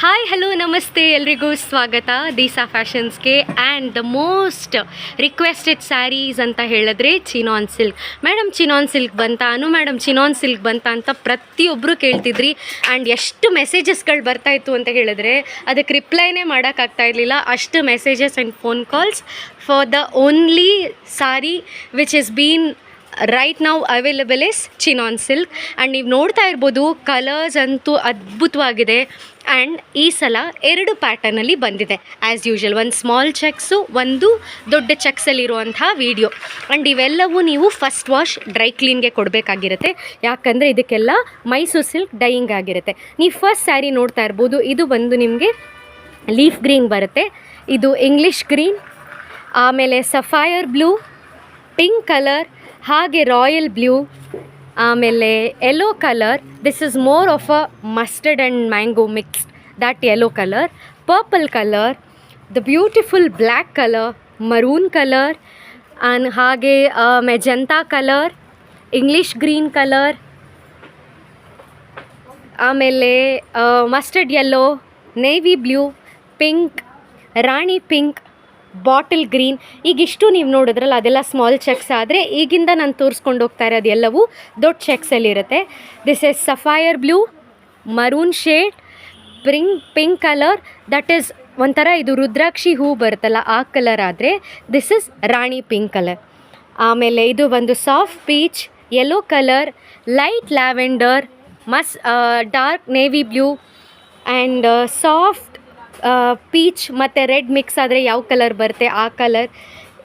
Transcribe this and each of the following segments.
Hi hello ನಮಸ್ತೆ ಎಲ್ರಿಗೂ ಸ್ವಾಗತ ದೀಸಾ ಫ್ಯಾಷನ್ಸ್ಗೆ. And the most requested sarees ಅಂತ ಹೇಳಿದ್ರೆ chinon silk. Madam chinon silk ಬಂತಾ, ಮೇಡಮ್ ಚಿನಾನ್ ಸಿಲ್ಕ್ ಬಂತಾ ಅಂತ ಪ್ರತಿಯೊಬ್ಬರು ಕೇಳ್ತಿದ್ರಿ. ಆ್ಯಂಡ್ ಎಷ್ಟು ಮೆಸೇಜಸ್ಗಳು ಬರ್ತಾಯಿತ್ತು ಅಂತ ಹೇಳಿದ್ರೆ ಅದಕ್ಕೆ ರಿಪ್ಲೈನೇ ಮಾಡೋಕ್ಕಾಗ್ತಾ ಇರಲಿಲ್ಲ. ಅಷ್ಟು messages and phone calls for the only sorry which is been right now available is chinon silk. And ನೀವು ನೋಡ್ತಾ ಇರ್ಬೋದು, ಕಲರ್ಸ್ ಅಂತೂ ಅದ್ಭುತವಾಗಿದೆ. ಆ್ಯಂಡ್ ಈ ಸಲ 2 ಪ್ಯಾಟರ್ನಲ್ಲಿ ಬಂದಿದೆ. ಆ್ಯಸ್ ಯೂಶುವಲ್ ಒಂದು ಸ್ಮಾಲ್ ಚೆಕ್ಸು, ಒಂದು ದೊಡ್ಡ ಚೆಕ್ಸಲ್ಲಿರುವಂಥ ವೀಡಿಯೋ. ಆ್ಯಂಡ್ ಇವೆಲ್ಲವೂ ನೀವು ಫಸ್ಟ್ ವಾಶ್ ಡ್ರೈ ಕ್ಲೀನ್ಗೆ ಕೊಡಬೇಕಾಗಿರುತ್ತೆ, ಯಾಕಂದರೆ ಇದಕ್ಕೆಲ್ಲ ಮೈಸೂರು ಸಿಲ್ಕ್ ಡೈಯಿಂಗ್ ಆಗಿರುತ್ತೆ. ನೀವು ಫಸ್ಟ್ ಸ್ಯಾರಿ ನೋಡ್ತಾ ಇರ್ಬೋದು, ಇದು ಬಂದು ನಿಮಗೆ ಲೀಫ್ ಗ್ರೀನ್ ಬರುತ್ತೆ, ಇದು ಇಂಗ್ಲೀಷ್ ಗ್ರೀನ್, ಆಮೇಲೆ ಸಫೈರ್ ಬ್ಲೂ, ಪಿಂಕ್ ಕಲರ್, ಹಾಗೆ ರಾಯಲ್ ಬ್ಲೂ, ಆಮೇಲೆ yellow colour. This is more of a mustard and mango mixed, that yellow colour, purple colour, the beautiful black colour, maroon colour, and ಹಾಗೆ magenta colour, English green colour, ಆಮೇಲೆ mustard yellow, navy blue, pink, rani pink, bottle green. ಈಗಿಷ್ಟು ನೀವು ನೋಡಿದ್ರಲ್ಲ ಅದೆಲ್ಲ small cheques ಆದರೆ, ಈಗಿಂದ ನಾನು ತೋರಿಸ್ಕೊಂಡು ಹೋಗ್ತಾ ಇರೋದು ಎಲ್ಲವೂ ದೊಡ್ಡ ಚೆಕ್ಸಲ್ಲಿರುತ್ತೆ. This is sapphire blue, maroon shade, pink colour, that is ಒಂಥರ ಇದು ರುದ್ರಾಕ್ಷಿ ಹೂ ಬರುತ್ತಲ್ಲ ಆ ಕಲರ್ ಆದರೆ this is rani pink colour. ಆಮೇಲೆ ಇದು ಒಂದು soft peach, yellow colour, light lavender, dark navy blue and soft peach ಮತ್ತು ರೆಡ್ ಮಿಕ್ಸ್ ಆದರೆ ಯಾವ ಕಲರ್ ಬರುತ್ತೆ ಆ colour,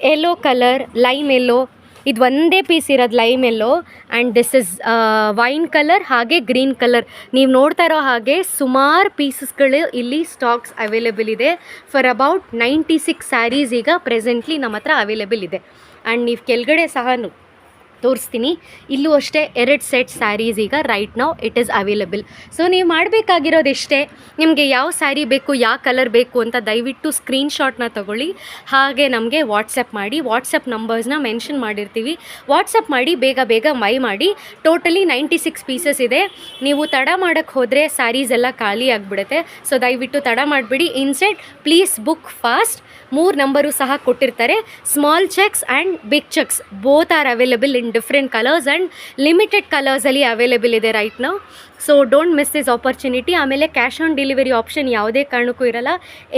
yellow colour, lime yellow, ಇದು ಒಂದೇ ಪೀಸ್ ಇರೋದು lime yellow. And this is wine colour, ಹಾಗೆ ಗ್ರೀನ್ ಕಲರ್. ನೀವು ನೋಡ್ತಾ ಇರೋ ಹಾಗೆ ಸುಮಾರು ಪೀಸಸ್ಗಳು ಇಲ್ಲಿ ಸ್ಟಾಕ್ಸ್ ಅವೈಲೇಬಲ್ ಇದೆ. ಫಾರ್ ಅಬೌಟ್ 96 ಸ್ಯಾರೀಸ್ ಈಗ ಪ್ರೆಸೆಂಟ್ಲಿ ನಮ್ಮ ಹತ್ರ ಅವೈಲೇಬಲ್ ಇದೆ. ಆ್ಯಂಡ್ ನೀವು ಕೆಳಗಡೆ ಸಹ ತೋರಿಸ್ತೀನಿ, ಇಲ್ಲೂ ಅಷ್ಟೇ 2 ಸೆಟ್ ಸ್ಯಾರೀಸ್ ಈಗ right now it is available. So ನೀವು ಮಾಡಬೇಕಾಗಿರೋದು ಇಷ್ಟೇ, ನಿಮಗೆ ಯಾವ ಸ್ಯಾರಿ ಬೇಕು, ಯಾವ ಕಲರ್ ಬೇಕು ಅಂತ ದಯವಿಟ್ಟು ಸ್ಕ್ರೀನ್ಶಾಟ್ನ ತೊಗೊಳ್ಳಿ, ಹಾಗೆ ನಮಗೆ ವಾಟ್ಸಪ್ ಮಾಡಿ. ವಾಟ್ಸಪ್ ನಂಬರ್ಸ್ನ ಮೆನ್ಷನ್ ಮಾಡಿರ್ತೀವಿ, ವಾಟ್ಸಪ್ ಮಾಡಿ, ಬೇಗ ಬೇಗ ಮೈ ಮಾಡಿ. ಟೋಟಲಿ 96 ಪೀಸಸ್ ಇದೆ. ನೀವು ತಡ ಮಾಡೋಕ್ಕೆ ಹೋದರೆ ಸ್ಯಾರೀಸ್ ಎಲ್ಲ ಖಾಲಿ ಆಗಿಬಿಡುತ್ತೆ. ಸೊ ದಯವಿಟ್ಟು ತಡ ಮಾಡಿಬಿಡಿ. ಇನ್ಸೆಟ್ ಪ್ಲೀಸ್ ಬುಕ್ ಫಾಸ್ಟ್. 3 ನಂಬರು ಸಹ ಕೊಟ್ಟಿರ್ತಾರೆ. Small checks and big checks both are available in different colours and limited ಕಲರ್ಸಲ್ಲಿ ಅವೈಲೇಬಲ್ ಇದೆ ರೈಟ್ ನಾವು. So don't miss this opportunity. ಆಮೇಲೆ ಕ್ಯಾಶ್ ಆನ್ ಡೆಲಿವರಿ ಆಪ್ಷನ್ ಯಾವುದೇ ಕಾರಣಕ್ಕೂ ಇರಲ್ಲ.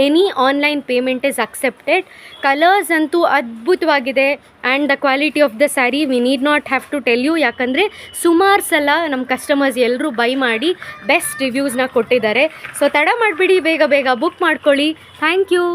Any online payment is accepted. Colours ಅಂತೂ ಅದ್ಭುತವಾಗಿದೆ. And the quality of the sari we need not have to tell you, ಯಾಕಂದರೆ ಸುಮಾರು ಸಲ ನಮ್ಮ ಕಸ್ಟಮರ್ಸ್ ಎಲ್ಲರೂ ಬೈ ಮಾಡಿ ಬೆಸ್ಟ್ ರಿವ್ಯೂಸ್ನ ಕೊಟ್ಟಿದ್ದಾರೆ. ಸೊ ತಡ ಮಾಡಿಬಿಡಿ, ಬೇಗ ಬೇಗ ಬುಕ್ ಮಾಡ್ಕೊಳ್ಳಿ. Thank you.